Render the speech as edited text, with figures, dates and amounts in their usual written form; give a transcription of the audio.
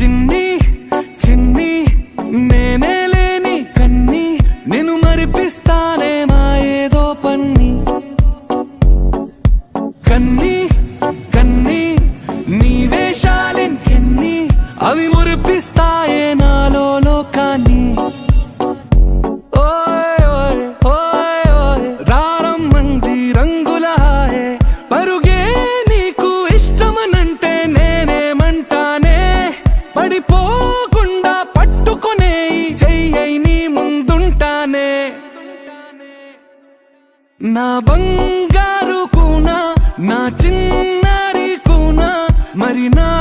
చిన్ని చిన్ని నేనే లేని కన్ని నేను మరిపిస్తానే మాయేదో పన్ని కన్ని కన్ని నీ వేషాలెన్ని అవి మురిపిస్తాయే నాలో లోకాన్ని పడిపోకుండా పట్టుకునే చెయ్యి నీ ముందుంటానే నా బంగారు కూనా నా చిన్నారి కూనా మరి నా